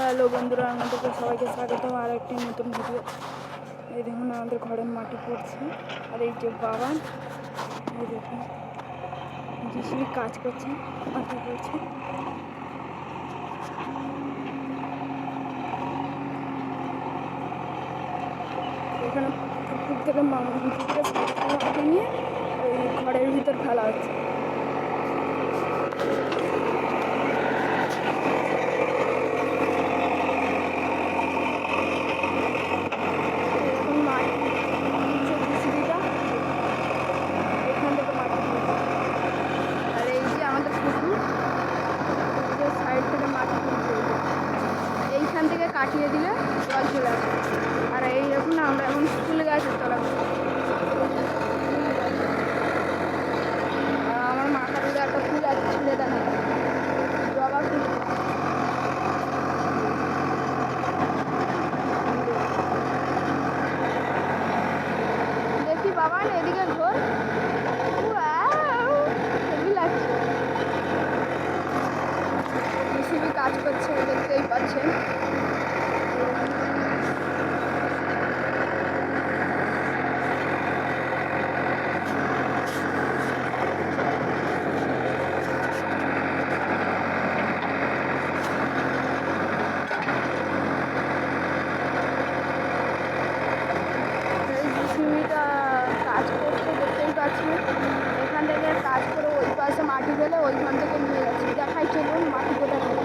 Hello বন্ধুরা, আমাদেরকে সবাইকে স্বাগতম আর একটি নতুন ভিডিও। এই দেখুন আমাদের ঘরের মাটি পড়ছে, আর এই যে বাবা, এই দেখুন যিশু কাজ করছে, মাটি পড়ছে। এখানে পুকুর থেকে মাটি নিয়ে ওই ঘরের ভিতর ফেলা হচ্ছে। এইখান থেকে কাটিয়ে দিলে জল চলে আসে। আর এই দেখুন আমরা এখন ফুল গাছের তলা, আমার মাথার দিকে একটা ফুল আছে, ছিঁড়ে দেখা জবা ফুল। দেখি বাবা এদিকে ঘোর, হেভি লাগছে। জেসিবি কাজ করছে, দেখতেই পাচ্ছেন। জেসিবিটা কাজ করছে, দেখতেই পাচ্ছেন। এখান থেকে কাজ করে ওই পাশে মাটি ফেলে ওইখান থেকে নিয়ে যাচ্ছে। দেখাই চলুন মাটি কোথায়।